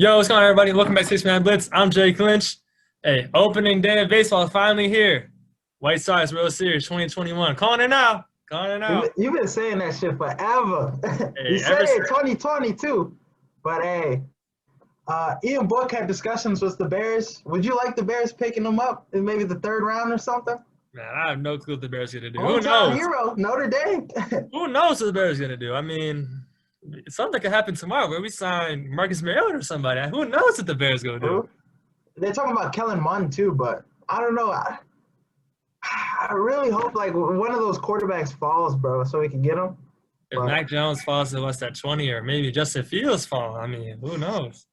Yo, what's going on, everybody? Welcome back to Six Man Blitz. I'm Jay Clinch. Hey, opening day of baseball is finally here. White Sox World Series 2021. Calling it now. Calling it now. You've been saying that shit forever. Hey, You said it in 2022. But hey, Ian Book had discussions with the Bears. Would you like the Bears picking them up in maybe the third round or something? Man, I have no clue what the Bears are going to do. Who Hometown knows? hero, Notre Dame. Who knows what the Bears are going to do? I mean, something could happen tomorrow where we sign Marcus Mariota or somebody. Who knows what the Bears are going to do? They're talking about Kellen Mond too, but I don't know. I really hope like one of those quarterbacks falls, bro, so we can get him. If Mac Jones falls to us at 20 or maybe Justin Fields fall, I mean, who knows?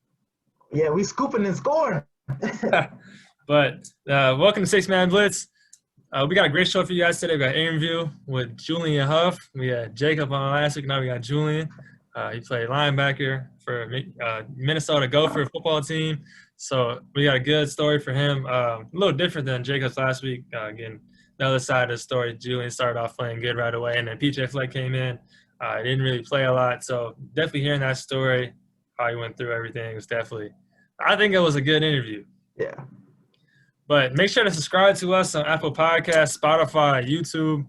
Yeah, we scooping and scoring. But welcome to Six Man Blitz. We got a great show for you guys today. We got an interview with Julian Huff. We had Jacob on last week. Now we got Julian. He played linebacker for Minnesota Gopher football team. So we got a good story for him. A little different than Jacob's last week. Again, the other side of the story, Julian started off playing good right away, and then PJ Fleck came in. Didn't really play a lot. So definitely hearing that story, how he went through everything was definitely – I think it was a good interview. Yeah. But make sure to subscribe to us on Apple Podcasts, Spotify, YouTube,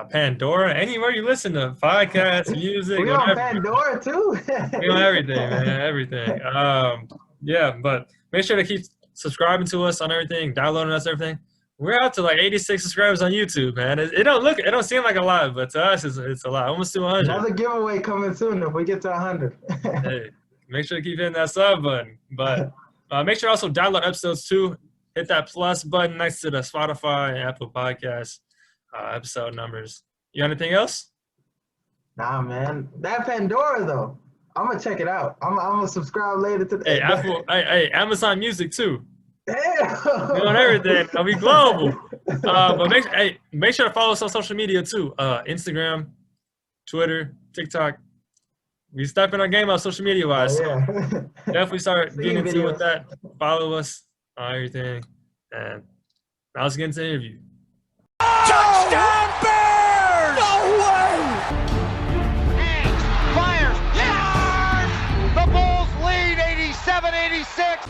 Pandora, anywhere you listen to podcasts, music. We on Pandora too. We on everything, man, everything. Yeah, but make sure to keep subscribing to us on everything, downloading us, everything. We're up to like 86 subscribers on YouTube, man. It don't seem like a lot, but to us, it's a lot. Almost to 100. Another giveaway coming soon if we get to 100. Hey, make sure to keep hitting that sub button. But make sure to also download episodes too. Hit that plus button next to the Spotify and Apple Podcasts episode numbers. You got anything else? Nah, man. That Pandora, though, I'm going to check it out. I'm going to subscribe later to the Hey, hey, Amazon Music, too. Damn. We on everything. We global. But make sure to follow us on social media, too. Instagram, Twitter, TikTok. We stepping our game up social media-wise. Oh, yeah. So definitely start getting into videos. with that. Follow us on everything. And now let's get into the interview. Touchdown Bears! No way! Hangs, fires, yeah! The Bulls lead 87-86.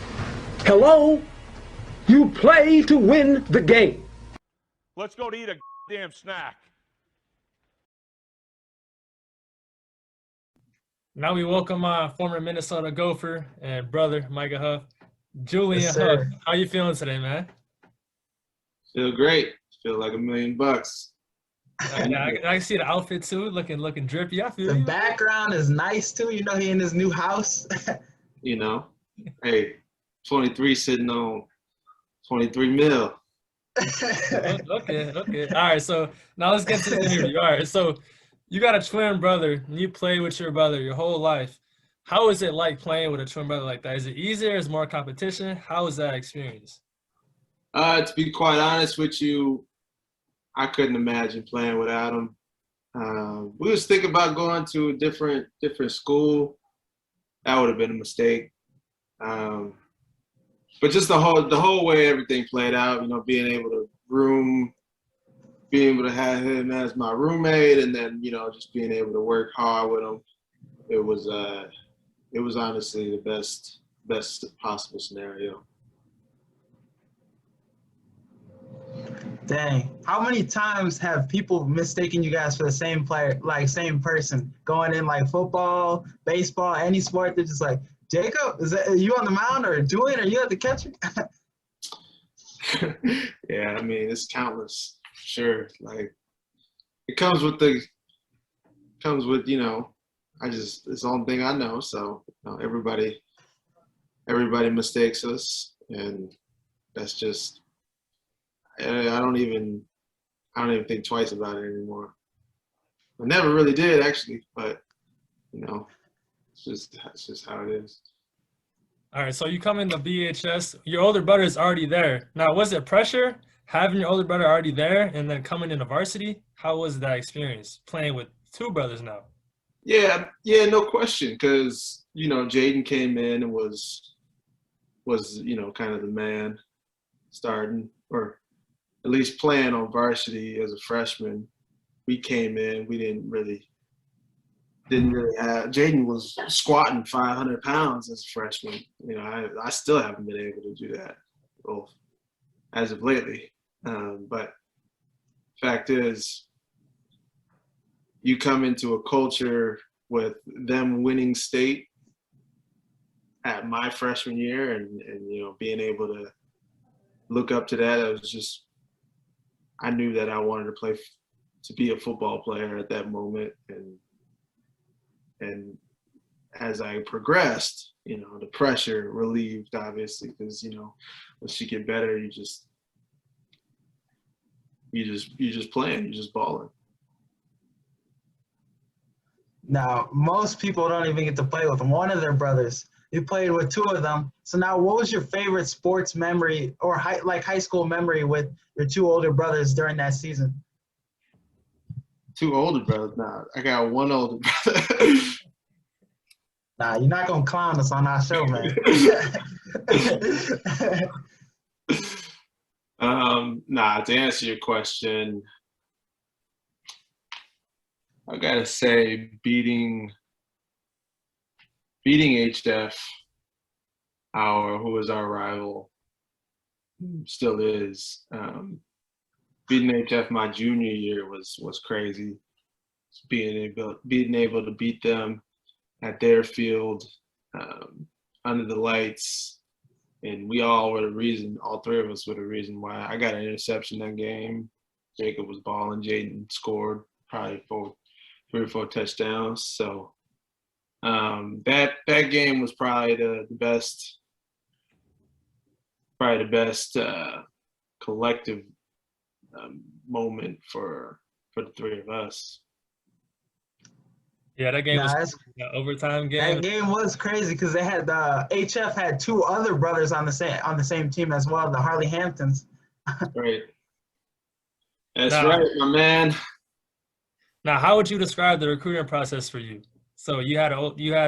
Hello? You play to win the game. Let's go to eat a damn snack. Now we welcome former Minnesota Gopher and brother Micah Huff, Julian Yes, Huff. sir. How you feeling today, man? Feel great. Feel like $1 million. Yeah, I can see the outfit too, looking drippy. I feel The you. background is nice, too. You know, he in his new house. You know, hey, 23 sitting on 23 mil. Okay. All right, so now let's get to the interview. All right, so you got a twin brother, and you played with your brother your whole life. How is it like playing with a twin brother like that? Is it easier? Is more competition? How was that experience? To be quite honest with you, I couldn't imagine playing without him. We was thinking about going to a different school. That would have been a mistake. But just the whole way everything played out, you know, being able to have him as my roommate, and then, you know, just being able to work hard with him. It was honestly the best possible scenario. Dang. How many times have people mistaken you guys for the same player, like same person, going in like football, baseball, any sport? They're just like, Jacob, are you on the mound, or Julian, are you at the catcher? Yeah, I mean, it's countless. Sure. Like, it comes with, you know, it's the only thing I know. So, you know, everybody mistakes us, and that's just, I don't even think twice about it anymore. I never really did, actually, but, you know, it's just how it is. All right, so you come into BHS. Your older brother is already there. Now, was it pressure having your older brother already there and then coming into varsity? How was that experience playing with two brothers now? Yeah, no question. Because, you know, Jaden came in and was, you know, kind of the man starting, or at least playing on varsity as a freshman. We came in, we didn't really didn't really have. Jaden was squatting 500 pounds as a freshman. You know, I still haven't been able to do that, well, as of lately. But fact is, you come into a culture with them winning state at my freshman year, and you know, being able to look up to that, it was just, I knew that I wanted to be a football player at that moment, and as I progressed, you know, the pressure relieved, obviously, because, you know, once you get better, you just playing, you're just balling. Now, most people don't even get to play with one of their brothers. You played with two of them. So now, what was your favorite sports memory or high school memory with your two older brothers during that season? Two older brothers? Nah, I got one older brother. Nah, you're not gonna clown us on our show, man. Nah, to answer your question, I gotta say beating HF, who was our rival, still is. Beating HF my junior year was crazy. Being able to beat them at their field, under the lights, and we all were the reason. All three of us were the reason why I got an interception that game. Jacob was balling. Jaden scored probably 3 or 4 touchdowns. So that game was probably the best collective moment for the three of us. Yeah, that game was an overtime game. That game was crazy because they had HF had 2 other brothers on the same team as well, the Harley Hamptons. Right. That's right, my man. Now, how would you describe the recruiting process for you? So you had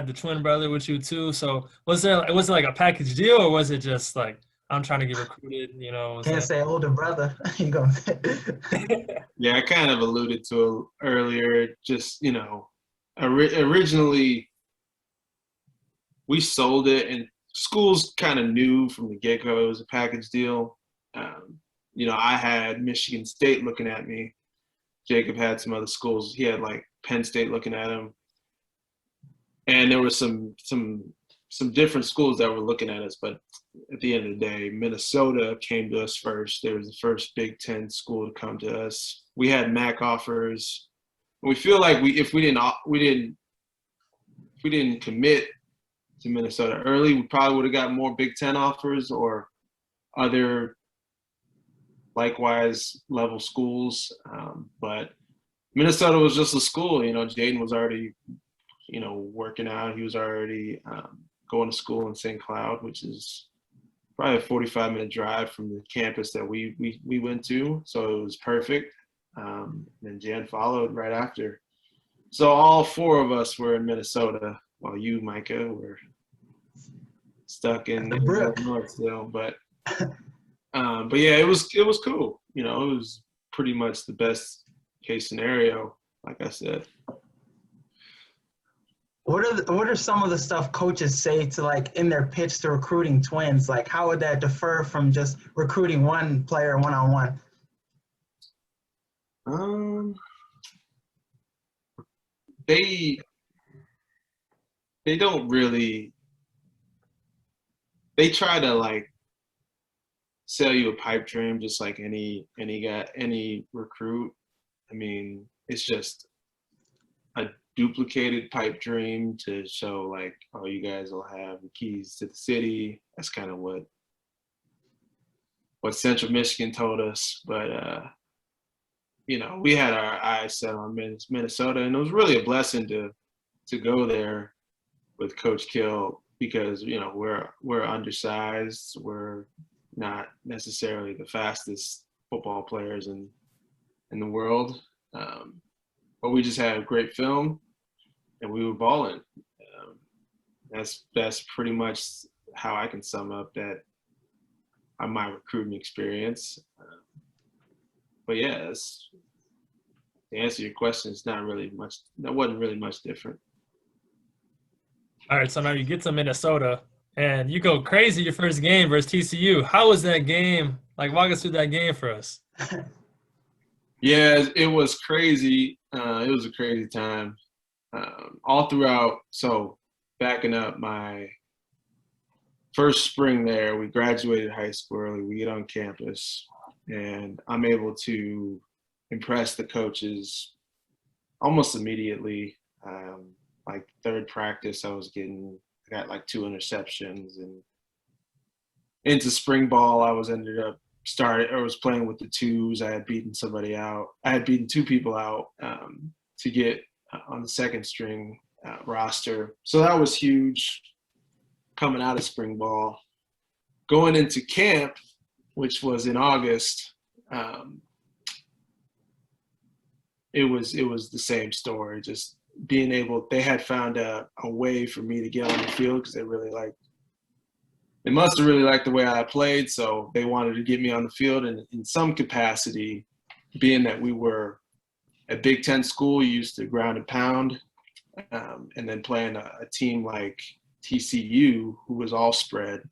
the twin brother with you too. So was it like a package deal, or was it just like, I'm trying to get recruited? You know, Can't say older brother. You gonna Yeah, I kind of alluded to it earlier. Just, you know, originally we sold it, and schools kind of knew from the get-go it was a package deal. You know, I had Michigan State looking at me. Jacob had some other schools. He had like Penn State looking at him, and there were some different schools that were looking at us. But at the end of the day, Minnesota came to us first. They was the first Big Ten school to come to us. We had MAC offers. We feel like if we didn't commit to Minnesota early, we probably would have got more Big Ten offers or other likewise level schools. But Minnesota was just a school. You know, Jaden was already, you know, working out. He was already going to school in St. Cloud, which is probably a 45-minute drive from the campus that we went to. So it was perfect. And Jan followed right after. So all 4 of us were in Minnesota, while you, Micah, were stuck in North still. But yeah, it was cool. You know, it was pretty much the best case scenario, like I said. What are some of the stuff coaches say to, like, in their pitch to recruiting twins? Like, how would that differ from just recruiting one player one-on-one? They don't really. They try to like sell you a pipe dream, just like any recruit. I mean, it's just a duplicated pipe dream to show like, oh, you guys will have the keys to the city. That's kind of what Central Michigan told us. But you know, we had our eyes set on Minnesota, and it was really a blessing to go there with Coach Kill, because, you know, we're undersized. We're not necessarily the fastest football players in the world, but we just had a great film, and we were balling. That's pretty much how I can sum up that my recruiting experience. But yeah, to answer your question, it's not really much. That wasn't really much different. All right, so now you get to Minnesota and you go crazy your first game versus TCU. How was that game? Like, walk us through that game for us. Yeah, it was crazy. It was a crazy time. All throughout, so backing up, my first spring there, we graduated high school early. We get on campus, and I'm able to impress the coaches almost immediately. Like third practice, I got like 2 interceptions, and into spring ball, I was playing with the twos. I had beaten somebody out. I had beaten 2 people out to get on the second string roster. So that was huge coming out of spring ball. Going into camp, which was in August, it was the same story. Just being able, they had found a way for me to get on the field because they must have really liked the way I played, so they wanted to get me on the field. And in some capacity, being that we were a Big Ten school, you used to ground and pound, and then playing a team like TCU, who was all spread,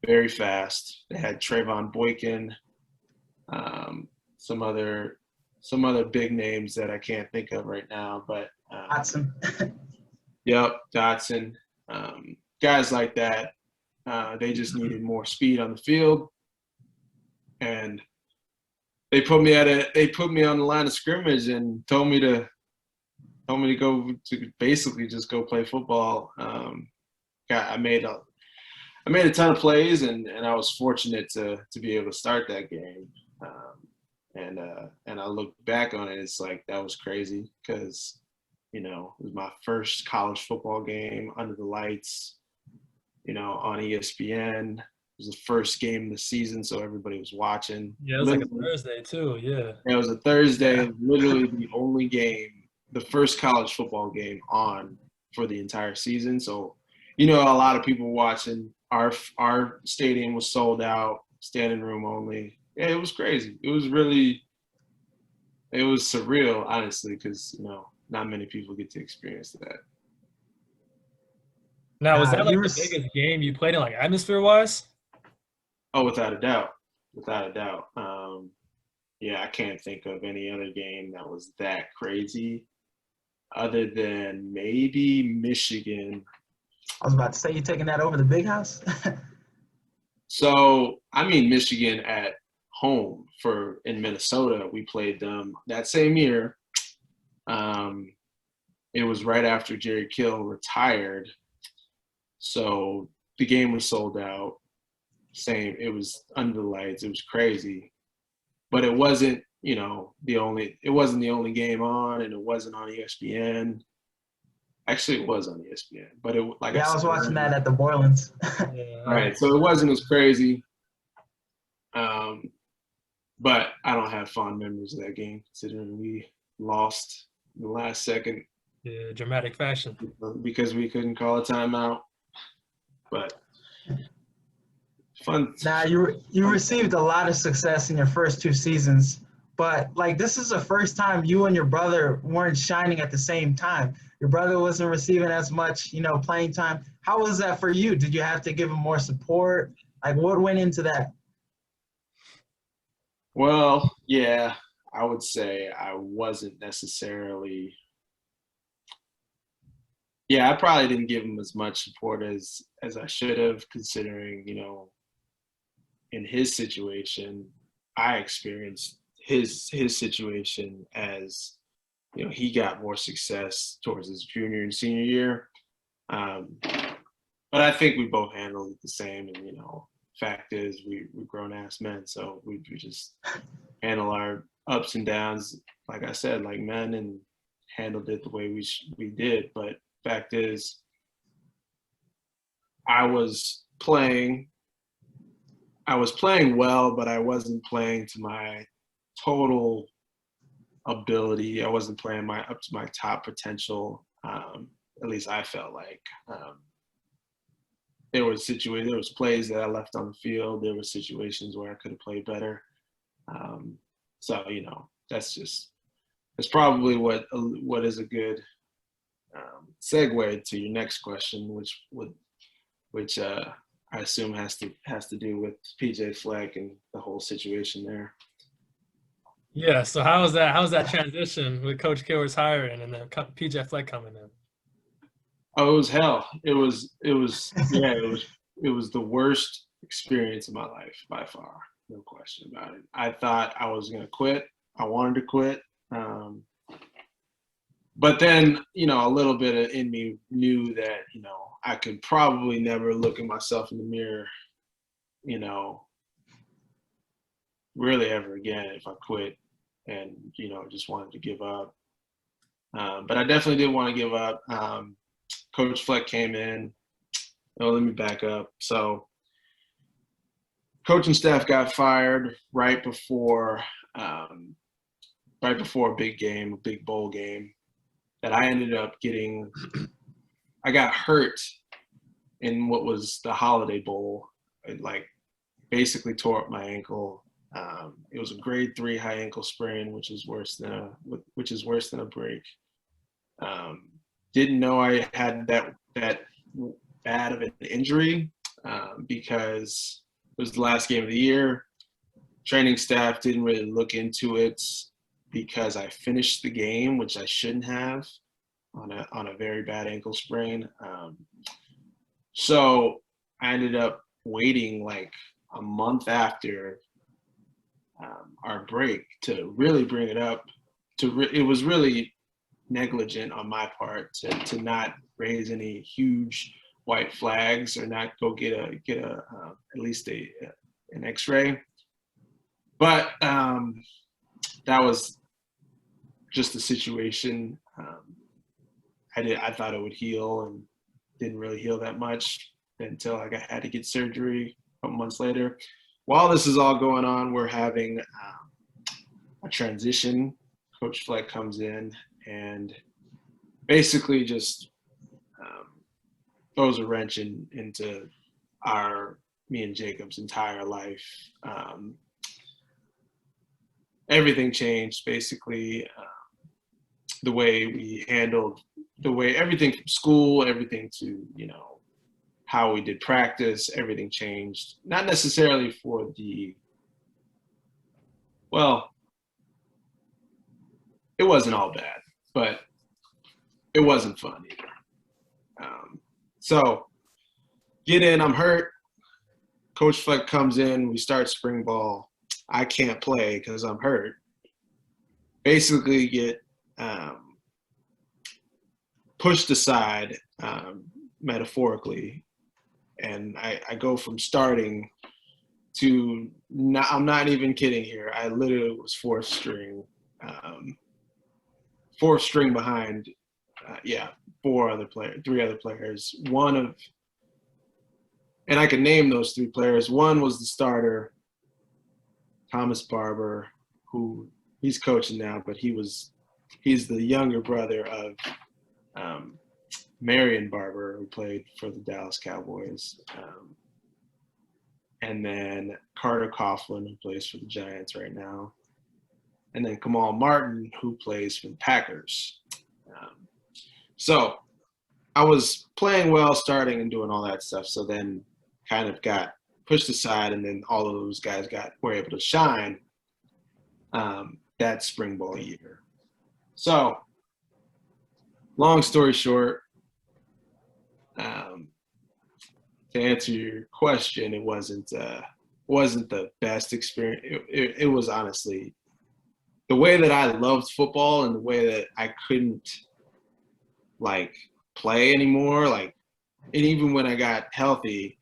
very fast. They had Trayvon Boykin, some other big names that I can't think of right now, but Watson. Yep, Dotson, guys like that. They just needed more speed on the field, and they put me on the line of scrimmage and told me to go to basically just go play football. I made a ton of plays, and I was fortunate to be able to start that game. And I look back on it, it's like that was crazy because it was my first college football game under the lights. On ESPN. It was the first game of the season, so everybody was watching. Yeah, it was like a Thursday too. Yeah. It was a Thursday, literally the only game, the first college football game on for the entire season. So, a lot of people watching. Our stadium was sold out, standing room only. Yeah, it was crazy. It was surreal, honestly, because not many people get to experience that. Now, was that like you the biggest game you played in, like atmosphere-wise? Oh, without a doubt. Without a doubt. Yeah, I can't think of any other game that was that crazy other than maybe Michigan. I was about to say, you taking that over the big house? So, Michigan at home in Minnesota. We played them that same year. It was right after Jerry Kill retired. So the game was sold out. It was under the lights. It was crazy, but it wasn't, it wasn't the only game on, and it wasn't on ESPN. Actually, it was on ESPN, but I was watching that at the Borlands. Yeah. Right, so it wasn't as crazy. But I don't have fond memories of that game, considering we lost in the last second. Yeah, dramatic fashion. Because we couldn't call a timeout. But fun. Now, you received a lot of success in your first 2 seasons, but this is the first time you and your brother weren't shining at the same time. Your brother wasn't receiving as much, playing time. How was that for you? Did you have to give him more support? What went into that? Well, yeah, I would say I wasn't necessarily. Yeah, I probably didn't give him as much support as I should have, considering, in his situation, I experienced his situation as, he got more success towards his junior and senior year. But I think we both handled it the same. And, fact is, we're grown-ass men, so we just handle our ups and downs, like I said, like men, and handled it the way we did. But fact is, I was playing well, but I wasn't playing to my total ability. I wasn't playing up to my top potential. At least I felt like. There was plays that I left on the field. There were situations where I could have played better. So that's probably what is a good segue to your next question, which I assume has to do with PJ Fleck and the whole situation there. Yeah. So how was that transition with Coach Kilworth's hiring and then PJ Fleck coming in? Oh, it was hell. It was the worst experience of my life by far. No question about it. I thought I was going to quit. I wanted to quit. But then, a little bit in me knew that, I could probably never look at myself in the mirror, really ever again if I quit and, just wanted to give up. But I definitely didn't want to give up. Coach Fleck came in. Oh, let me back up. So coaching staff got fired right before a big game, a big bowl game that I ended up getting. I got hurt in what was the Holiday Bowl. It basically tore up my ankle. It was a grade 3 high ankle sprain, which is worse than a break. Didn't know I had that bad of an injury because it was the last game of the year. Training staff didn't really look into it because I finished the game, which I shouldn't have, on a very bad ankle sprain. So I ended up waiting a month after our break to really bring it up. It was really negligent on my part to not raise any huge white flags or not go get at least an X-ray. But that was just the situation. I thought it would heal and didn't really heal that much until I had to get surgery a couple months later. While this is all going on, we're having a transition. Coach Fleck comes in and basically just throws a wrench into me and Jacob's entire life. Everything changed, basically. The way we handled, everything from school, everything to, how we did practice, everything changed. Not necessarily for it wasn't all bad, but it wasn't fun either. So get in, I'm hurt. Coach Fleck comes in, we start spring ball. I can't play because I'm hurt. Basically get pushed aside, metaphorically, and I go from starting to I'm not even kidding here. I literally was fourth string behind, three other players. And I can name those three players. One was the starter, Thomas Barber, who he's coaching now, but he's the younger brother of Marion Barber, who played for the Dallas Cowboys. And then Carter Coughlin, who plays for the Giants right now. And then Kamal Martin, who plays for the Packers. So I was playing well, starting and doing all that stuff. So then kind of got pushed aside, and then all of those guys were able to shine that spring ball year. So long story short, to answer your question, it wasn't the best experience. It was honestly the way that I loved football and the way that I couldn't play anymore. And even when I got healthy,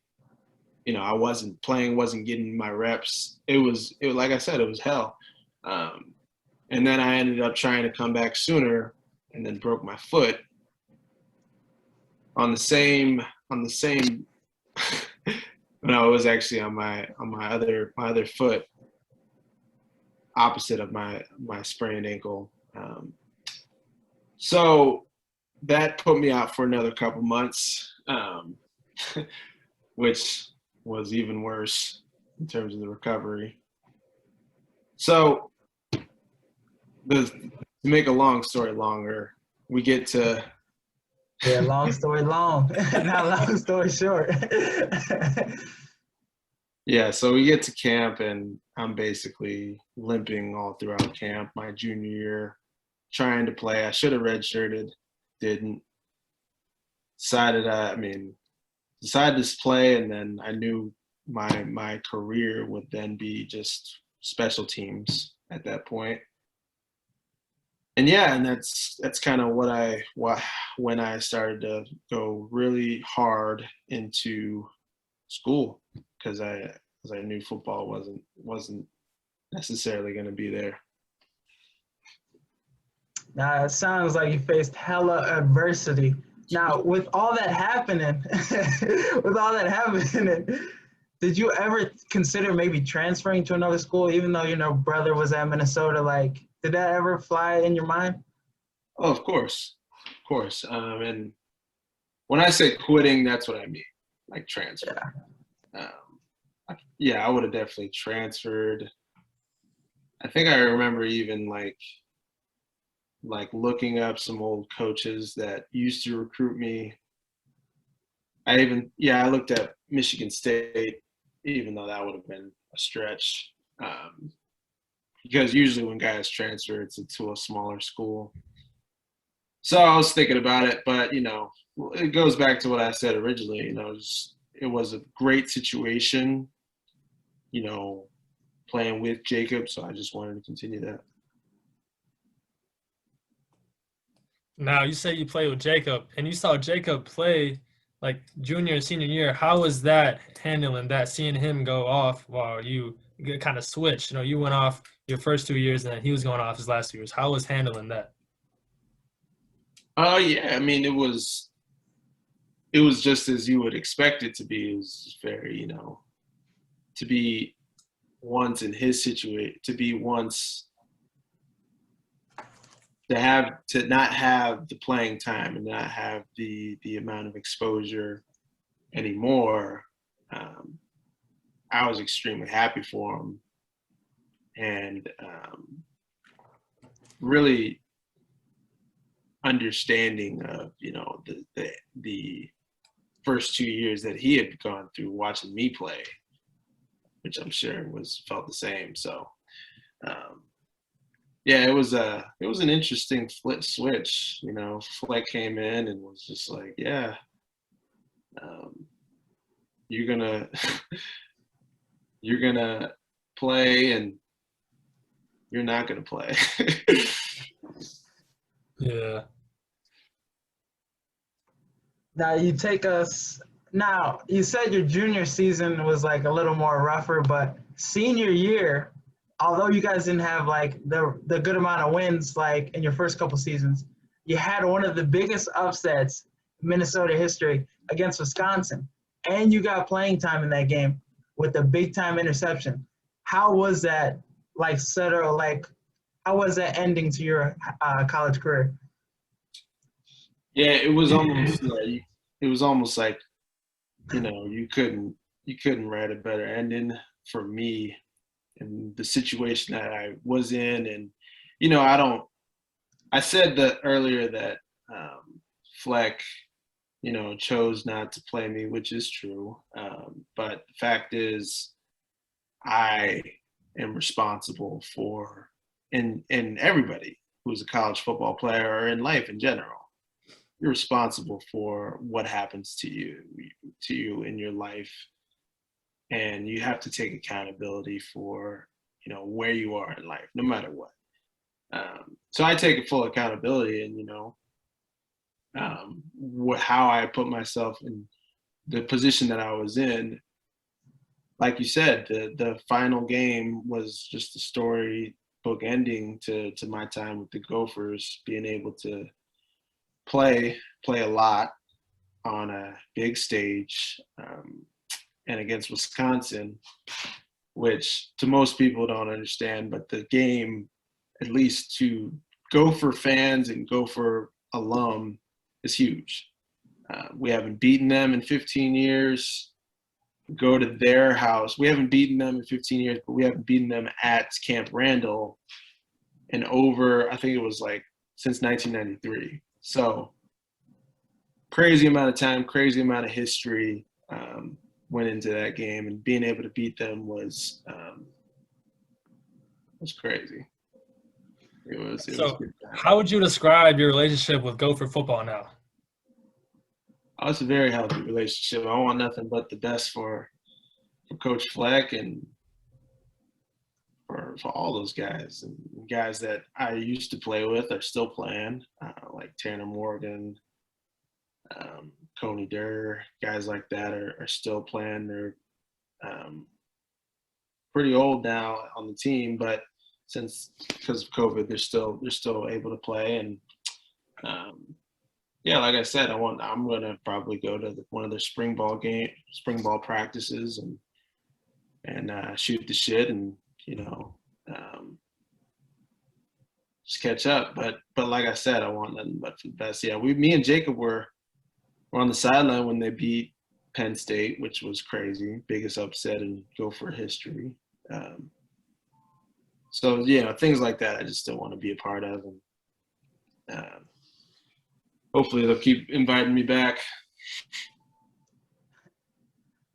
I wasn't playing, wasn't getting my reps. It was like I said, it was hell. And then I ended up trying to come back sooner, and then broke my foot on the same no, it was actually on my other foot, opposite of my sprained ankle. So that put me out for another couple months, which was even worse in terms of the recovery. So to make a long story longer, we get to Yeah, long story long, not long story short. Yeah, so we get to camp, and I'm basically limping all throughout camp my junior year, trying to play. I should have redshirted, didn't. Decided to play, and then I knew my career would then be just special teams at that point. And yeah, and that's kind of when I started to go really hard into school, because I knew football wasn't necessarily going to be there. Now, it sounds like you faced hella adversity. Now, with all that happening, did you ever consider maybe transferring to another school, even though your brother was at Minnesota? Like, did that ever fly in your mind? Oh, of course. And when I say quitting, that's what I mean, like transfer. Yeah, I would have definitely transferred. I think I remember even like looking up some old coaches that used to recruit me. I looked at Michigan State, even though that would have been a stretch. Because usually when guys transfer, it's to a smaller school. So I was thinking about it, but it goes back to what I said originally. It was a great situation, playing with Jacob. So I just wanted to continue that. Now, you say you played with Jacob, and you saw Jacob play like junior and senior year. How was that handling that, seeing him go off while you kind of switched? You went off your first 2 years, and then he was going off his last 2 years. How was handling that? Oh yeah, I mean it was just as you would expect it to be. It was very, to be once in his situation, to be once to not have the playing time and not have the amount of exposure anymore. I was extremely happy for him, and really understanding of the first 2 years that he had gone through watching me play, which I'm sure felt the same. So yeah, it was an interesting flip switch. Fleck came in and was just like, yeah, you're gonna play, and you're not gonna play. Yeah. Now you take us. Now you said your junior season was like a little more rougher, but senior year, although you guys didn't have like the good amount of wins like in your first couple seasons, you had one of the biggest upsets in Minnesota history against Wisconsin, and you got playing time in that game with a big time interception. How was that how was that ending to your college career? Yeah, it was almost like you couldn't write a better ending for me in the situation that I was in. And I said that earlier that Fleck chose not to play me, which is true, but the fact is I am responsible for, and everybody who's a college football player or in life in general, you're responsible for what happens to you in your life, and you have to take accountability for where you are in life, no matter what. So I take full accountability, and how I put myself in the position that I was in. Like you said, the final game was just a storybook ending to my time with the Gophers, being able to play a lot on a big stage, and against Wisconsin, which to most people don't understand, but the game, at least to Gopher fans and Gopher alum, is huge. We haven't beaten them in 15 years. Go to their house. We haven't beaten them in 15 years, but we haven't beaten them at Camp Randall in over, I think it was like since 1993. So crazy amount of time, crazy amount of history went into that game, and being able to beat them was crazy. It was So, good. how would you describe your relationship with Gopher football now? Oh, it's a very healthy relationship. I want nothing but the best for Coach Fleck and for all those guys, and guys that I used to play with are still playing, like Tanner Morgan, Coney Durr, guys like that are still playing. They're pretty old now on the team, but because of COVID, they're still able to play. And yeah, like I said, I'm gonna probably go to one of their spring ball practices and shoot the shit and just catch up. But like I said, I want nothing but for the best. Yeah, me and Jacob were on the sideline when they beat Penn State, which was crazy, biggest upset in Gopher history. So things like that I just still want to be a part of, and hopefully they'll keep inviting me back.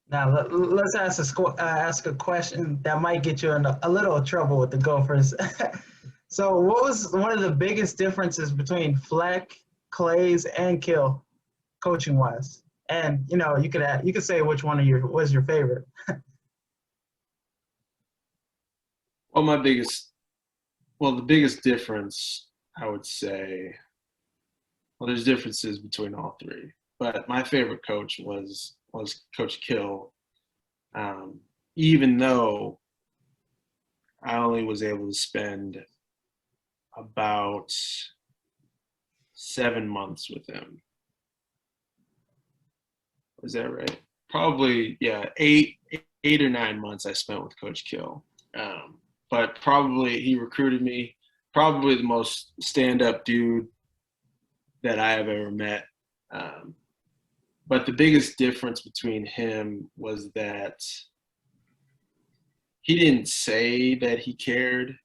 Now let's ask a question that might get you in a little trouble with the Gophers. So, what was one of the biggest differences between Fleck, Clays, and Kill, coaching wise? And you could say which one was your favorite. Well, the biggest difference, I would say, well, there's differences between all three, but my favorite coach was Coach Kill, even though I only was able to spend about 7 months with him. Is that right? Probably, yeah, eight or 9 months I spent with Coach Kill. But probably he recruited me, probably the most stand-up dude that I have ever met. But the biggest difference between him was that he didn't say that he cared.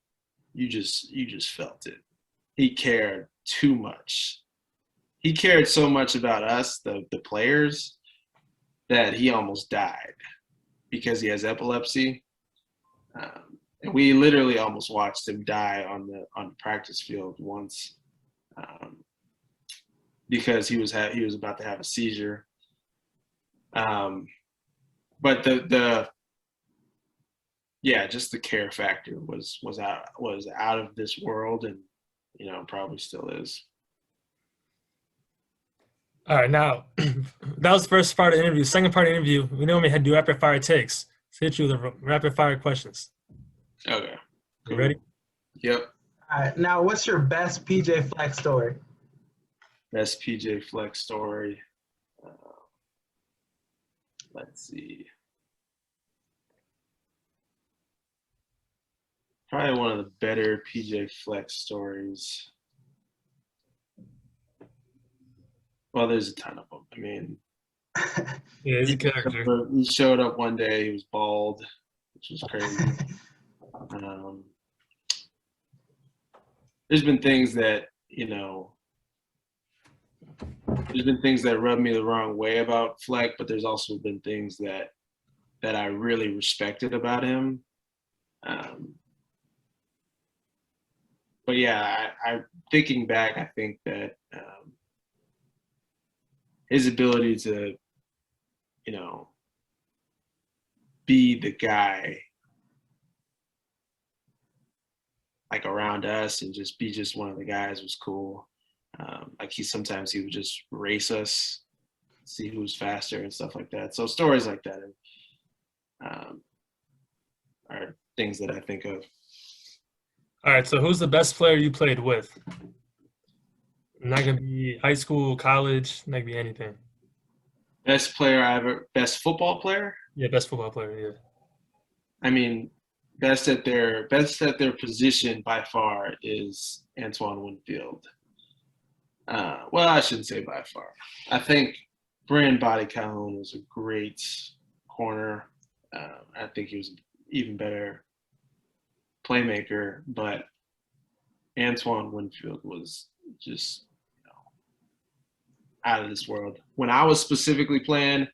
You just felt it. He cared too much. He cared so much about us, the players, that he almost died because he has epilepsy. And we literally almost watched him die on the practice field once, because he was about to have a seizure. But just the care factor was out of this world, and probably still is. All right, now that was the first part of the interview. Second part of the interview, we normally had to do rapid fire takes. Let's hit you with the rapid fire questions. Okay. You ready? Yep. All right. Now, what's your best PJ Fleck story? Best PJ Fleck story. Let's see. Probably one of the better PJ Fleck stories. Well, there's a ton of them. I mean, Yeah, he's a character. He showed up one day. He was bald, which was crazy. There's been things that rubbed me the wrong way about Fleck, but there's also been things that I really respected about him. But yeah, I thinking back, I think that his ability to, be the guy like around us and just be one of the guys was cool. Like sometimes he would just race us, see who's faster and stuff like that. So stories like that are things that I think of. All right, so who's the best player you played with? Not gonna be high school, college, not gonna be anything. Best football player? Yeah, best football player, yeah. I mean, best at their position by far is Antoine Winfield. Well, I shouldn't say by far. I think Brandon Body Calhoun was a great corner. I think he was an even better playmaker, but Antoine Winfield was just out of this world. When I was specifically playing,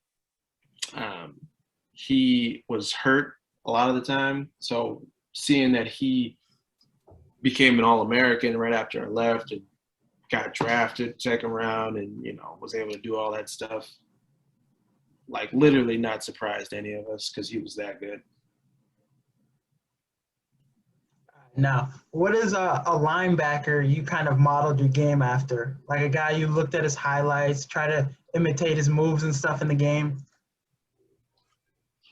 he was hurt a lot of the time. So seeing that he became an All-American right after I left and got drafted second round and, was able to do all that stuff, like literally not surprised any of us because he was that good. Now, what is a linebacker you kind of modeled your game after? Like a guy you looked at his highlights, try to imitate his moves and stuff in the game?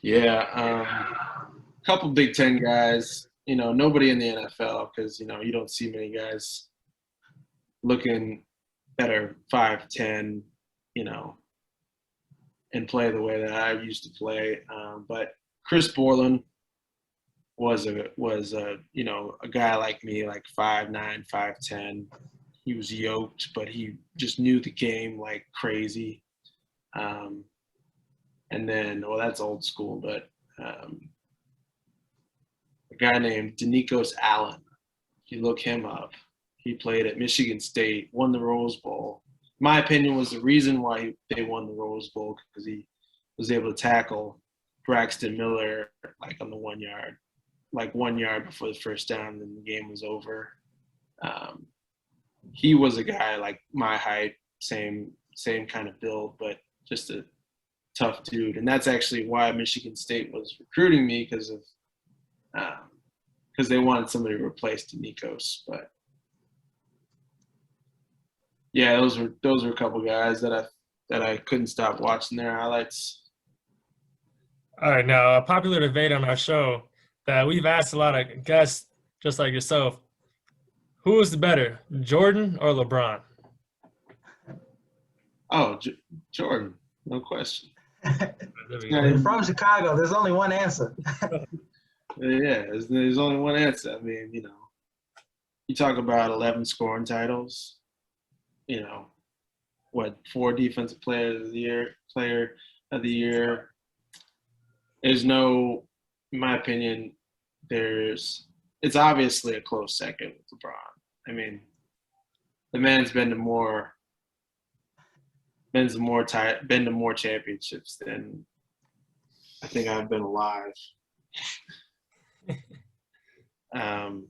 Yeah, a couple Big Ten guys. Nobody in the NFL because you don't see many guys looking that are 5'10", and play the way that I used to play. But Chris Borland was a guy like me, like 5'9", 5'10". He was yoked, but he just knew the game like crazy. And then, well, that's old school, but a guy named Denikos Allen, if you look him up, he played at Michigan State, won the Rose Bowl. My opinion was the reason why they won the Rose Bowl because he was able to tackle Braxton Miller like on the 1 yard, like 1 yard before the first down, and the game was over. He was a guy like my height, same kind of build, but just a tough dude. And that's actually why Michigan State was recruiting me because they wanted somebody to replace Denikos. But yeah, those were a couple guys that I couldn't stop watching their highlights. All right, now a popular debate on our show that we've asked a lot of guests just like yourself. Who is the better, Jordan or LeBron? Oh, Jordan, no question. You're from Chicago. There's only one answer. Yeah, there's only one answer. I mean, you talk about 11 scoring titles, 4 defensive player of the year. There's no, in my opinion, it's obviously a close second with LeBron. I mean, the man's been to more championships than I think I've been alive. And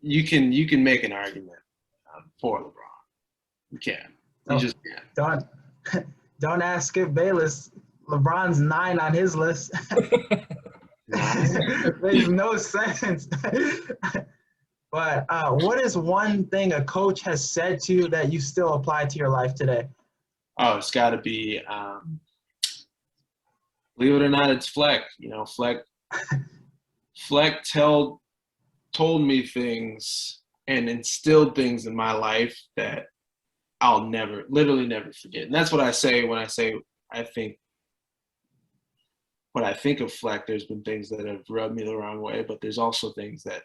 you can make an argument for LeBron. You can. You just can. Don't ask Skip Bayless. LeBron's 9 on his list. Makes no sense. But what is one thing a coach has said to you that you still apply to your life today? Oh, it's got to be, believe it or not, it's Fleck. Fleck told me things and instilled things in my life that I'll literally never forget. And that's what I say when I say when I think of Fleck, there's been things that have rubbed me the wrong way, but there's also things that,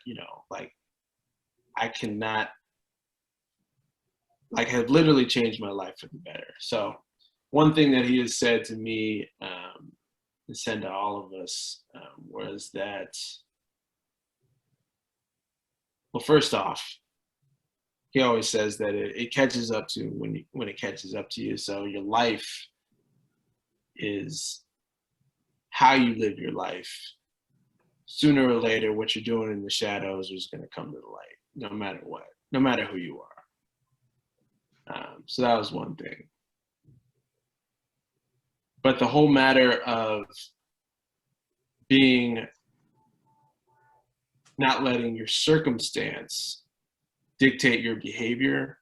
I cannot, have literally changed my life for the better. So one thing that he has said to me and said to all of us was that, well, first off, he always says that it catches up to when it catches up to you. So your life is how you live your life. Sooner or later, what you're doing in the shadows is going to come to the light, no matter what, no matter who you are. So that was one thing. But the whole matter of not letting your circumstance dictate your behavior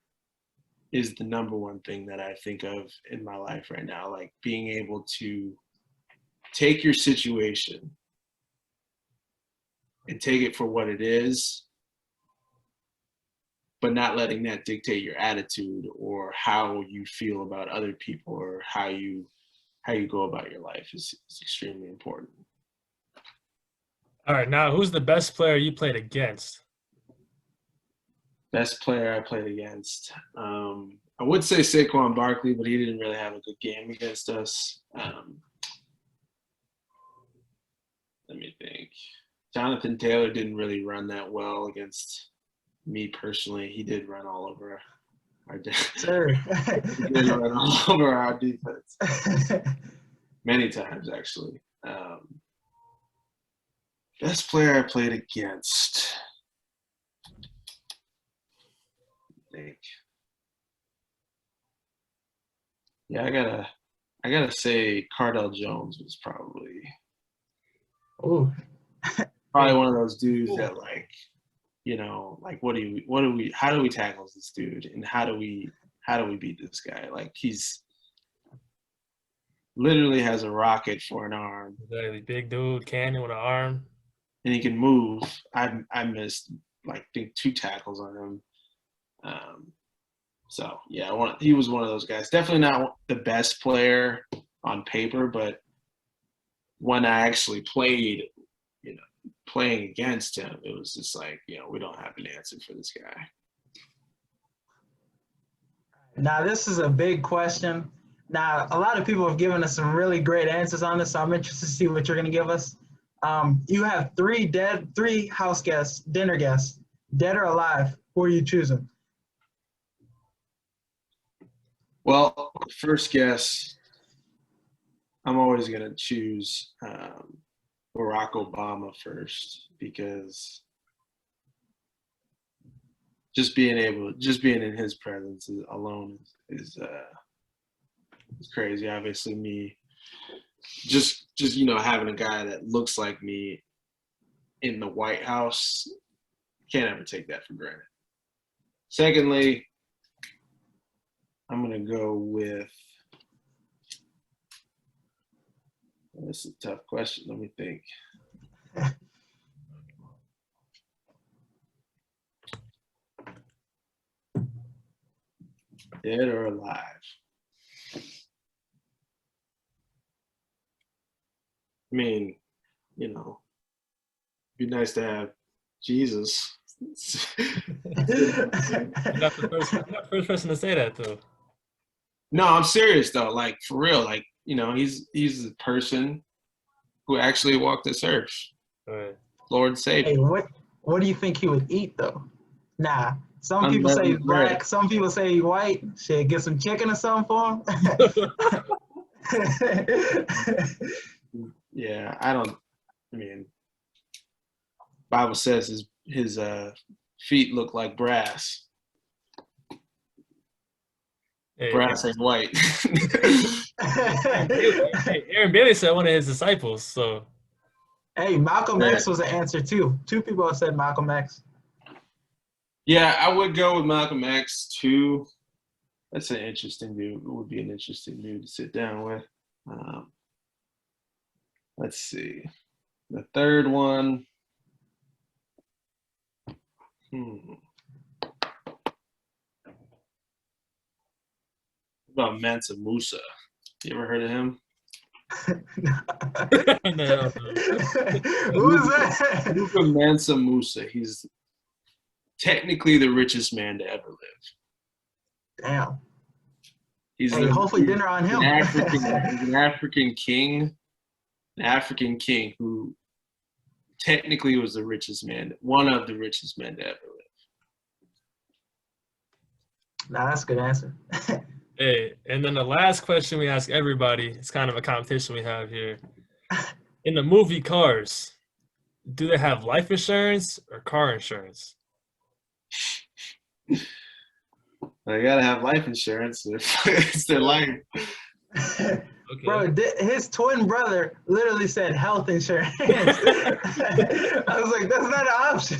is the number one thing that I think of in my life right now. Like being able to take your situation and take it for what it is, but not letting that dictate your attitude or how you feel about other people or how you go about your life is extremely important. All right, now who's the best player you played against? Best player I played against. I would say Saquon Barkley, but he didn't really have a good game against us. Let me think. Jonathan Taylor didn't really run that well against me personally, he did run all over our defense. Sir. He did run all over our defense many times, actually. Best player I played against. I think. Yeah, I gotta say Cardell Jones was probably Ooh. one of those dudes that like, you know, like how do we tackle this dude and how do we beat this guy? Like he's literally has a rocket for an arm. Exactly. Big dude, cannon with an arm. And he can move. I missed like I think 2 tackles on him. So yeah, he was one of those guys. Definitely not the best player on paper, but when I actually played, you know, playing against him, it was just like, you know, we don't have an answer for this guy. Now, this is a big question. Now, a lot of people have given us some really great answers on this, so I'm interested to see what you're going to give us. You have 3 house guests, dinner guests, dead or alive. Who are you choosing? Well, first guess, I'm always going to choose Barack Obama first because just being in his presence alone is crazy. Obviously, me just you know having a guy that looks like me in the White House, can't ever take that for granted. Secondly, I'm gonna go with. This is a tough question. Let me think. Dead or alive? I mean, you know, it'd be nice to have Jesus. You're not the first person to say that, though. No, I'm serious though. Like for real. Like you know, he's a person who actually walked this earth. Right. Lord Savior. Hey, what do you think he would eat though? Nah, some people say he's black, some people say he's white. Shit, get some chicken or something for him. Yeah, I mean, Bible says his feet look like brass. Hey, Brass ain't white. Aaron Bailey said one of his disciples, so. Hey, Malcolm X was an answer too. 2 people have said Malcolm X. Yeah, I would go with Malcolm X too. That's an interesting dude. It would be an interesting dude to sit down with. Let's see. The third one. What about Mansa Musa? You ever heard of him? No. Who is that? Mansa Musa. He's technically the richest man to ever live. Damn. He's hopefully dinner on him. He's an African king. An African king who technically was the richest man, one of the richest men to ever live. Nah, that's a good answer. Hey, and then the last question we ask everybody, it's kind of a competition we have here. In the movie Cars, do they have life insurance or car insurance? They gotta have life insurance. It's their life. Okay. Bro, his twin brother literally said health insurance. I was like, that's not an option.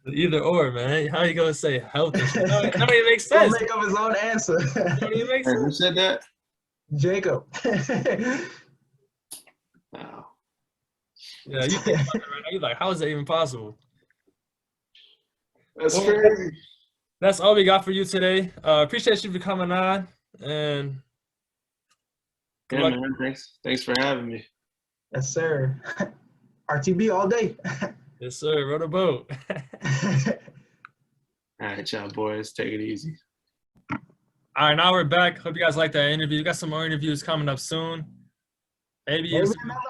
Either or, man. How are you gonna say health insurance? No, it don't even make sense. He'll make up his own answer. It don't even make Who sense. said that? Jacob. Wow. Yeah, you think about it right now. You're like, how is that even possible? That's Well, crazy. That's all we got for you today. Appreciate you for coming on, and good Yeah, luck. man. Thanks for having me. Yes, sir. RTB all day. Yes, sir. Row the boat. All right, y'all boys. Take it easy. All right, now we're back. Hope you guys liked that interview. We got some more interviews coming up soon. Maybe Maybe some- another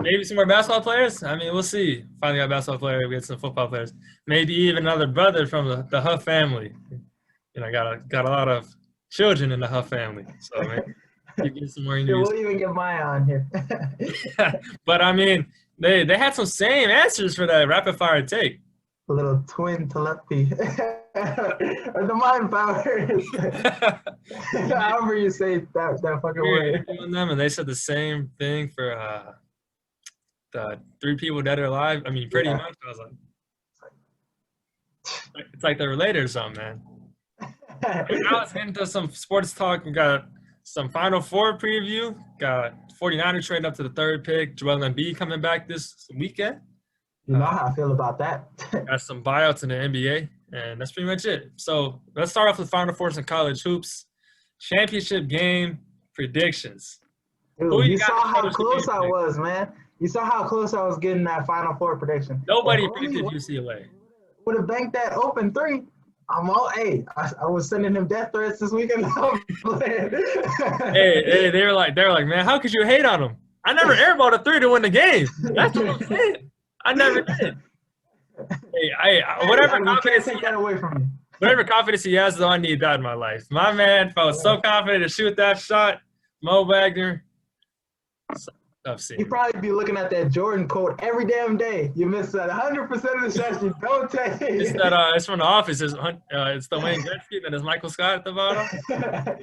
Maybe some more basketball players. I mean, we'll see. Finally got a basketball player. We get some football players. Maybe even another brother from the Huff family. You know, got a lot of children in the Huff family. So maybe you get some more Yeah, interviews. we'll even get Maya on here. But I mean, they had some same answers for that rapid fire take. A little twin telepathy. Or the mind powers. However you say that fucking We were word. interviewing them, and they said the same thing for the 3 people dead or alive. I mean, pretty Yeah. much. I was like, it's like they're related or something, man. Now let's get into some sports talk. We got some Final Four preview. Got 49ers trading up to the 3rd pick. Joel Embiid coming back this weekend. You know how I feel about that. Got some buyouts in the NBA, and that's pretty much it. So let's start off with Final Fours and college hoops. Championship game predictions. Who Dude, you you got saw in how college close I prediction? was, man. You saw how close I was getting that Final Four prediction. Nobody If only predicted UCLA. would have banked that open 3. I'm all, hey, I was sending him death threats this weekend. Hey, they were like, man, how could you hate on them? I never airballed a 3 to win the game. That's what I'm saying. I never did. Hey, whatever You can't confidence, take that away from me. whatever confidence he has, though, I need that in my life. My man felt so confident to shoot that shot. Mo Wagner, tough scene. You probably be looking at that Jordan quote every damn day. You miss that 100% of the shots you don't take. It's from The Office. It's the Wayne Gretzky, and there's Michael Scott at the bottom.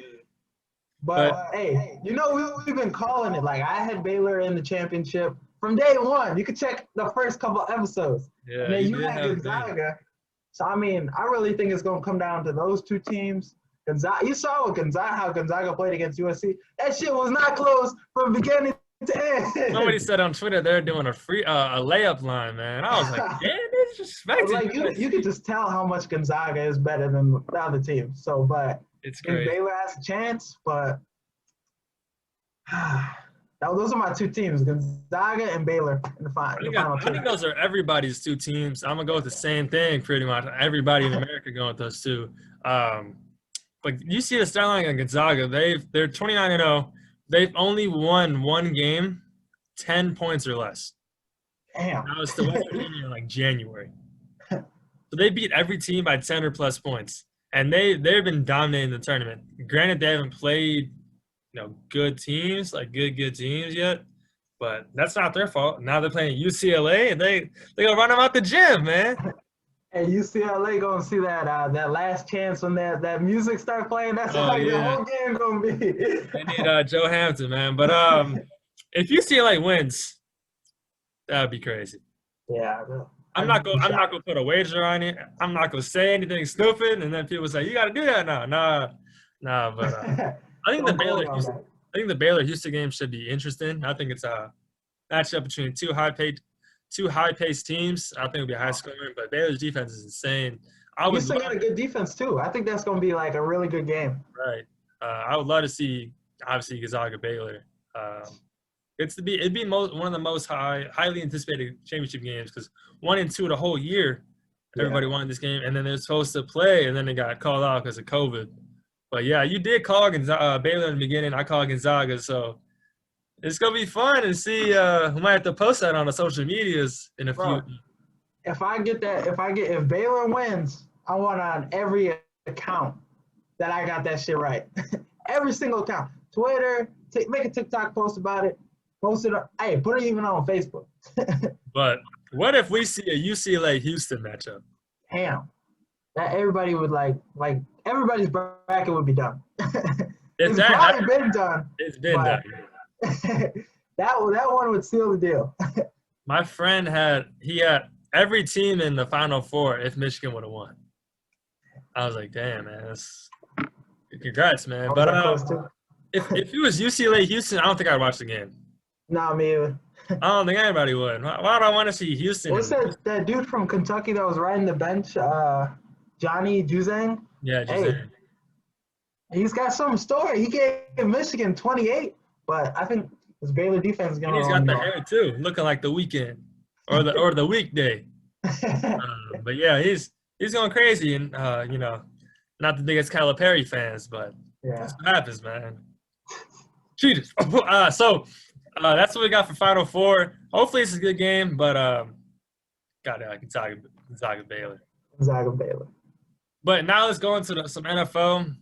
But hey, you know we've been calling it. Like, I had Baylor in the championship from day one. You could check the first couple episodes. Yeah, And then you did had have Gonzaga. So I mean, I really think it's gonna come down to those 2 teams. Gonzaga, you saw how Gonzaga played against USC. That shit was not close from beginning to end. Somebody said on Twitter they're doing a layup line, man. I was like, damn, they disrespected Like you could just tell how much Gonzaga is better than the other team. So, but It's I think great. Baylor has a chance, but those are my 2 teams, Gonzaga and Baylor in the final. I think those are everybody's 2 teams. I'm gonna go with the same thing, pretty much. Everybody in America going with those 2. But you see the stat line on Gonzaga. They're 29-0. They've only won 1 game, 10 points or less. Damn. That was the West Virginia in like January. So they beat every team by 10 or plus points, and they've been dominating the tournament. Granted, they haven't played good teams, like good teams yet, but that's not their fault. Now they're playing UCLA, and they gonna run them out the gym, man. And UCLA gonna see that last chance when that music start playing. That's how the whole game gonna be. They need Joe Hampton, man. But if UCLA wins, that would be crazy. Yeah, I know. I'm not gonna put a wager on it. I'm not gonna say anything stupid, and then people say you got to do that now. Nah. But I think the Baylor Houston game should be interesting. I think it's a matchup between 2 high-paced teams. I think it'll be high scoring, but Baylor's defense is insane. Houston got a good defense too. I think that's going to be like a really good game. Right. I would love to see, obviously, Gonzaga Baylor. It'd be one of the most highly anticipated championship games because 1 and 2 the whole year, everybody wanted this game, and then they're supposed to play, and then they got called out because of COVID. But yeah, you did call Baylor in the beginning. I called Gonzaga, so it's gonna be fun and see. We might have to post that on the social medias in a few. If Baylor wins, I want on every account that I got that shit right. Every single account, Twitter, make a TikTok post about it. Post it. Hey, put it even on Facebook. But what if we see a UCLA Houston matchup? Damn, that everybody would like everybody's bracket would be done. It's probably been done. It's been done. that one would seal the deal. My friend had every team in the Final Four if Michigan would have won. I was like, damn, man, congrats, man. But if it was UCLA Houston, I don't think I'd watch the game. Nah, me either. I don't think anybody would. Why do I want to see Houston? What's that dude from Kentucky that was riding the bench? Johnny Juzang? Yeah, Juzang. Hey, he's got some story. He gave Michigan 28, but I think his Baylor defense is going to. He's got the hair too, looking like the weekend or the weekday. But yeah, he's going crazy, and not the biggest Calipari fans, but that's what happens, man. Cheaters. So That's what we got for Final Four. Hopefully it's a good game, but got Gonzaga Baylor. Gonzaga Baylor. But now let's go into some NFL.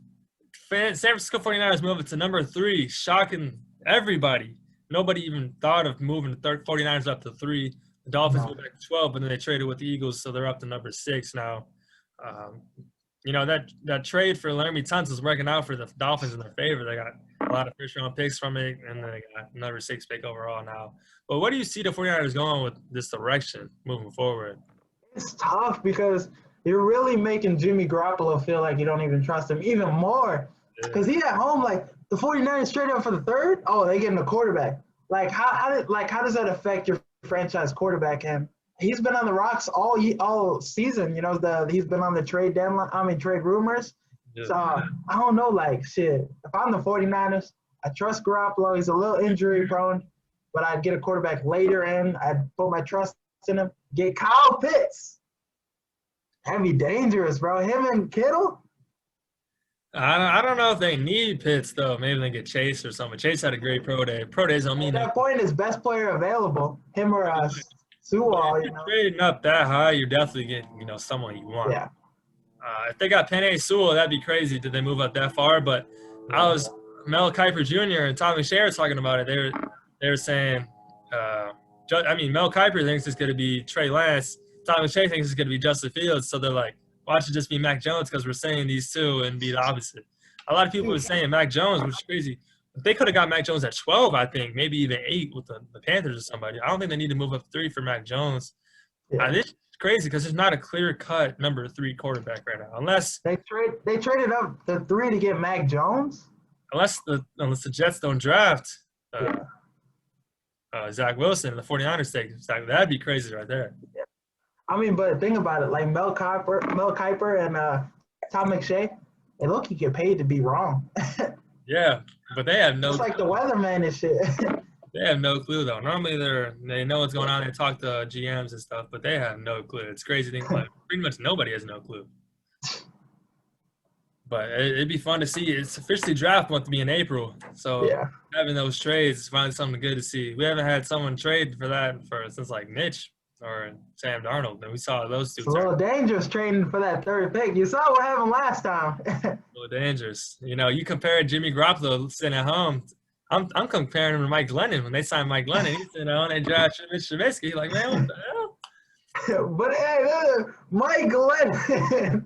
San Francisco 49ers moving to number 3, shocking everybody. Nobody even thought of moving the 49ers up to 3. The Dolphins moved back to 12, but then they traded with the Eagles, so they're up to number 6 now. That trade for Laramie Tunsil is working out for the Dolphins in their favor. They got a lot of first-round picks from it, and then they got number 6 pick overall now. But what do you see the 49ers going with this direction moving forward? It's tough because you're really making Jimmy Garoppolo feel like you don't even trust him even more. Because he at home, like, the 49ers straight up for the 3rd, oh, they getting a quarterback. Like, how does that affect your franchise quarterback? And he's been on the rocks all season. You know, he's been on the trade rumors. Yeah. So I don't know, like, shit. If I'm the 49ers, I trust Garoppolo. He's a little injury prone, but I'd get a quarterback later in. I'd put my trust in him. Get Kyle Pitts. That'd be dangerous, bro. Him and Kittle. I don't know if they need Pitts, though. Maybe they get Chase or something. Chase had a great pro day. Pro days don't mean that. At that point, is best player available, him or Sewell. If you're trading up that high, you're definitely getting, someone you want. Yeah. If they got Penei Sewell, that'd be crazy. Did they move up that far? But Mel Kiper Jr. and Tommy Shea were talking about it. They were saying, Mel Kiper thinks it's going to be Trey Lance. Tommy Shea thinks it's going to be Justin Fields. So they're like, watch it just be Mac Jones because we're saying these two and be the opposite. A lot of people were saying Mac Jones, which is crazy. If they could have got Mac Jones at 12, I think, maybe even 8 with the Panthers or somebody. I don't think they need to move up 3 for Mac Jones. Yeah. This is crazy because there's not a clear-cut number 3 quarterback right now. Unless they traded up the 3 to get Mac Jones. Unless the Jets don't draft Zach Wilson and the 49ers take Zach, that'd be crazy right there. Yeah. I mean, but think about it. Like Mel Kiper and Tom McShay, they look, you get paid to be wrong. Yeah, but they have no. It's like the weatherman and shit. They have no clue though. Normally they know what's going on. They talk to GMs and stuff, but they have no clue. It's crazy to think like pretty much nobody has no clue. But it'd be fun to see. It's officially draft month to be in April, so having those trades is finally something good to see. We haven't had someone trade for that since like Mitch or Sam Darnold, and we saw those two. It's a little dangerous trading for that 3rd pick. You saw what happened last time. A little dangerous. You compare Jimmy Garoppolo sitting at home. I'm comparing him to Mike Glennon. When they signed Mike Glennon, he's sitting on and draft Mitch Trubisky. Like, man, what the hell? But hey, Mike Glennon.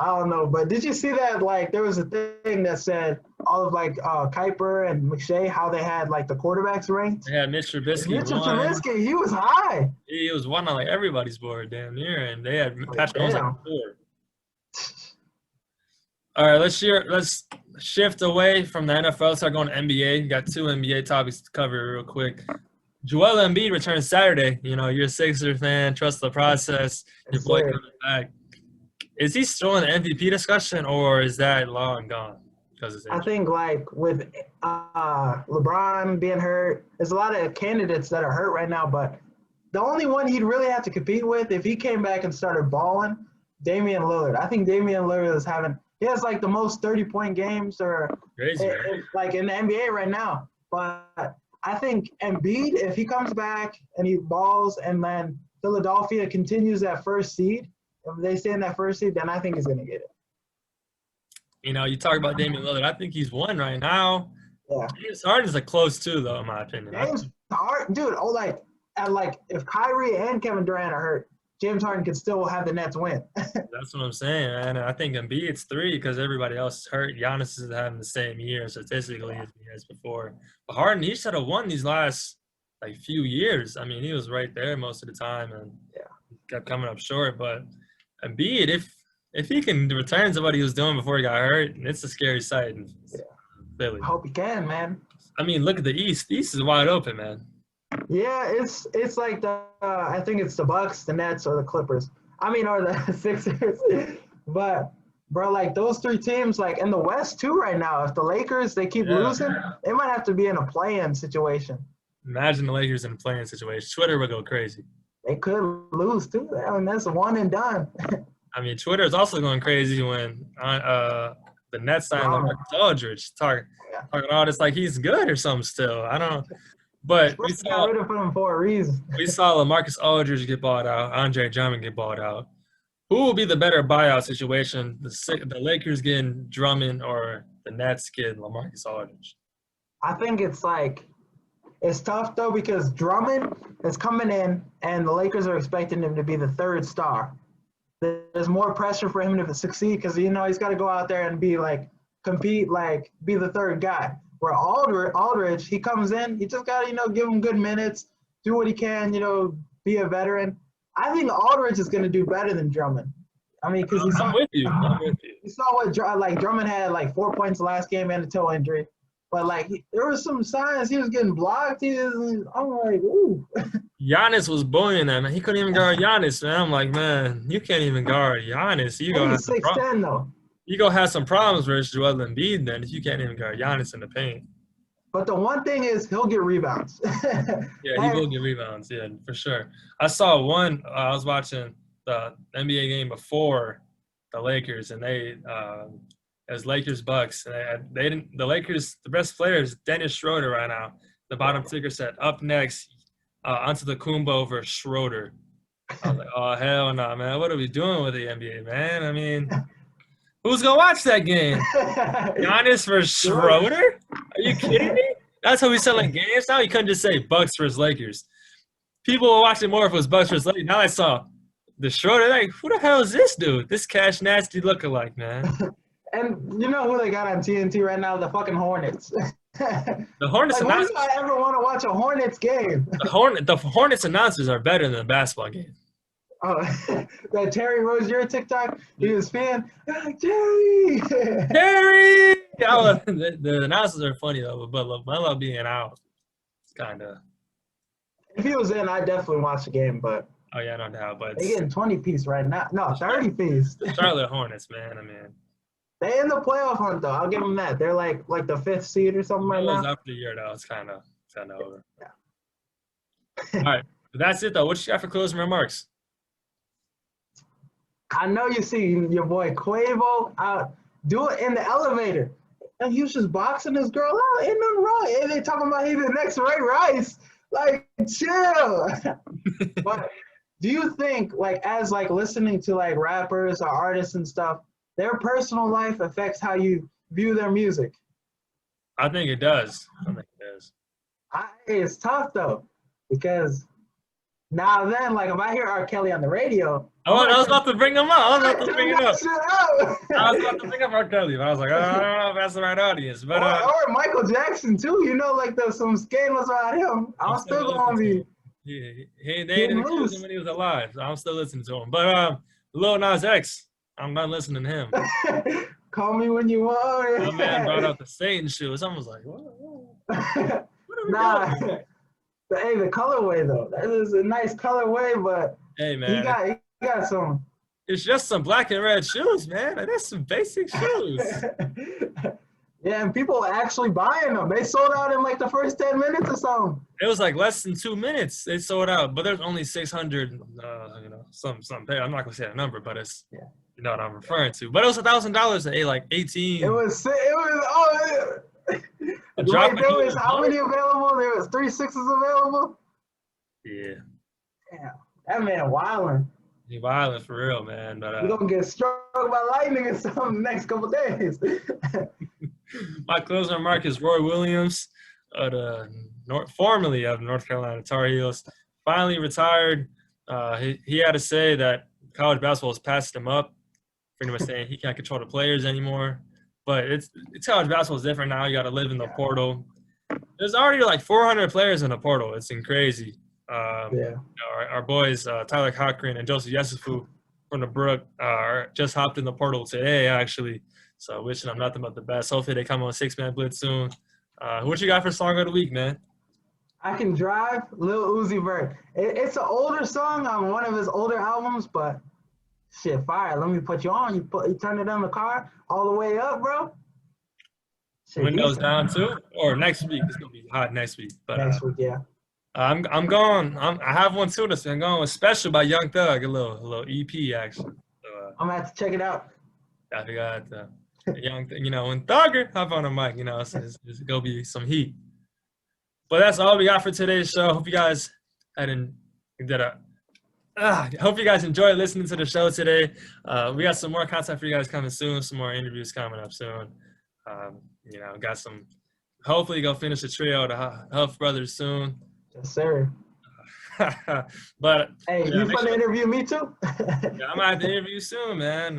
I don't know, but did you see that? Like, there was a thing that said all of Kiper and McShay, how they had like the quarterbacks ranked. Yeah, Mitch Trubisky. Trubisky, he was high. He was one on like everybody's board, damn near, and they had Patrick Mahomes like 4. All right, let's shift away from the NFL. Start going to NBA. Got 2 NBA topics to cover real quick. Joel Embiid returns Saturday. You're a Sixers fan. Trust the process. Your boy coming back. Is he still in the MVP discussion, or is that long gone? I think, like, with LeBron being hurt, there's a lot of candidates that are hurt right now, but the only one he'd really have to compete with if he came back and started balling, Damian Lillard. I think Damian Lillard he has, like, the most 30-point games crazy, like, in the NBA right now. But I think Embiid, if he comes back and he balls and then Philadelphia continues that first seed, if they stay in that first seed, then I think he's going to get it. You talk about Damian Lillard. I think he's 1 right now. Yeah. James Harden's a close 2, though, in my opinion. James Harden, dude, if Kyrie and Kevin Durant are hurt, James Harden could still have the Nets win. That's what I'm saying, man. I think Embiid's 3 because everybody else is hurt. Giannis is having the same year statistically as he has before. But Harden, he should have won these last, few years. I mean, he was right there most of the time and kept coming up short. But Embiid, if he can return to what he was doing before he got hurt, it's a scary sight in Philly. I hope he can, man. I mean, look at the East. The East is wide open, man. Yeah, it's like I think it's the Bucks, the Nets, or the Clippers. or the Sixers. But, bro, like, those 3 teams, like, in the West, too, right now, if the Lakers, they keep losing, they might have to be in a play-in situation. Imagine the Lakers in a play-in situation. Twitter would go crazy. They could lose, too. That's one and done. I mean, Twitter is also going crazy when the Nets signed Drummond. LaMarcus Aldridge. Talking all this like he's good or something still. I don't. But we Spurs got rid of him for a reason. saw LaMarcus Aldridge get bought out. Andre Drummond get bought out. Who will be the better buyout situation? The Lakers getting Drummond or the Nets getting LaMarcus Aldridge? I think it's tough though because Drummond is coming in and the Lakers are expecting him to be the third star. There's more pressure for him to succeed because he's got to go out there and be compete, be the third guy. Where Aldridge, he comes in, you just got to give him good minutes, do what he can, be a veteran. I think Aldridge is going to do better than Drummond. I mean, because I'm with you. You saw what Drummond had 4 points the last game and a toe injury, but there were some signs he was getting blocked. I'm like, ooh. Giannis was bullying that, man. He couldn't even guard Giannis, man. I'm like, man, you can't even guard Giannis. You gonna have some 6'10" though. You gonna have some problems versus Joel Embiid then if you can't even guard Giannis in the paint. But the one thing is he'll get rebounds. Yeah, he will get rebounds. Yeah, for sure. I saw one. I was watching the NBA game before the Lakers, and it was Lakers Bucks, and they didn't. The Lakers, the best players, Dennis Schroeder right now. The bottom ticker said up next, Antetokounmpo over Schroeder. I was like, oh hell no, man! What are we doing with the NBA, man? I mean. Who's gonna watch that game? Giannis versus Schroeder? Are you kidding me? That's how we selling games now. You couldn't just say Bucks versus Lakers. People were watching more if it was Bucks versus Lakers. Now I saw the Schroeder. Like, who the hell is this dude? This Cash Nasty lookalike, man. And you know who they got on TNT right now? The fucking Hornets. The Hornets when announcers. do I ever want to watch a Hornets game? The Hornets announcers are better than the basketball game. Oh, that Terry Rozier TikTok, he was fan. Terry! Terry! The announcers are funny, though, but LaMelo being out, it's kind of. If he was in, I'd definitely watch the game, but. Oh, yeah, no doubt. But they're getting 20-piece right now. No, 30-piece. The Charlotte Hornets, man, I mean. They in the playoff hunt, though. I'll give them that. They're like the 5th seed or something right now. After the year, though, it's kind of over. Yeah. All right. That's it, though. What you got for closing remarks? I know you see your boy Quavo out do it in the elevator. And he was just boxing this girl out. Ain't nothing wrong. And they talking about he the next Ray Rice. Like, chill. But do you think, as listening to rappers or artists and stuff, their personal life affects how you view their music? I think it does. It's tough though, because now then, if I hear R. Kelly on the radio. I was about to bring him up. I was about to bring up R. Kelly, but I was like, I don't know if that's the right audience. But or Michael Jackson too. There's some scandals about him. I'm still gonna be. Yeah, they didn't accuse him when he was alive. So I'm still listening to him. But Lil Nas X, I'm not listening to him. Call me when you want. My man brought out the Satan shoes. I was like, what? Nah. Hey, the colorway though. That is a nice colorway, but hey man, he got some. It's just some black and red shoes, man. That's some basic shoes. Yeah, and people are actually buying them. They sold out in the first 10 minutes or something. It was less than 2 minutes. They sold out, but there's only 600. Some. I'm not gonna say a number, but it's you know what I'm referring to. But it was $1,000 at 18. It was. There was how many available? There was 3 6s available. Yeah. Damn, that man wilding. He wilding for real, man. But we're gonna get struck by lightning or something the next couple days. My closing remark is Roy Williams, formerly of North Carolina Tar Heels, finally retired. He had to say that college basketball has passed him up. Pretty much saying he can't control the players anymore. But it's college basketball is different now. You got to live in the portal. There's already 400 players in the portal. It's crazy. Our boys Tyler Cochran and Joseph Yesufu from the Brook just hopped in the portal today, actually. So wishing them nothing but the best. Hopefully they come on 6-Man Blitz soon. What you got for song of the week, man? I Can Drive, Lil Uzi Vert. It's an older song on one of his older albums, but shit, fire. Let me put you on. You turn it on the car all the way up, bro. Shit, windows down too, or next week. It's gonna be hot next week. But next week, yeah. I'm going. I have one too. I'm going with Special by Young Thug. A little EP actually. So, I'm gonna have to check it out. I forgot. Young, when Thugger hop on the mic, it's gonna be some heat. But that's all we got for today's show. Hope you guys hope you guys enjoyed listening to the show today. We got some more content for you guys coming soon. Some more interviews coming up soon. Got some. Hopefully, go finish the trio, the Huff brothers soon. Yes, sir. But hey, you want to interview me too? Yeah, I'm gonna have to interview you soon, man.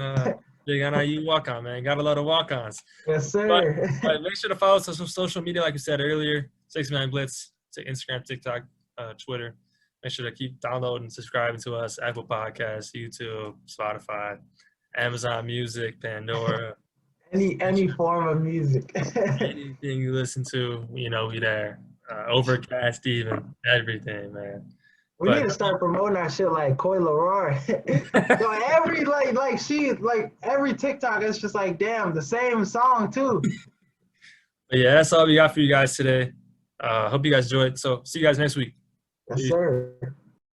Big NIU walk-on, man. Got a lot of walk-ons. Yes, sir. But make sure to follow us on social media, like we said earlier. 6man Blitz, Instagram, TikTok, Twitter. Make sure to keep downloading, subscribing to us. Apple Podcasts, YouTube, Spotify, Amazon Music, Pandora. Any form of music. Anything you listen to, we there. Overcast, even everything, man. We need to start promoting our shit like Koi Leroy. So every every TikTok, it's just like, damn, the same song too. But yeah, that's all we got for you guys today. Hope you guys enjoyed. So see you guys next week. Yes, sir.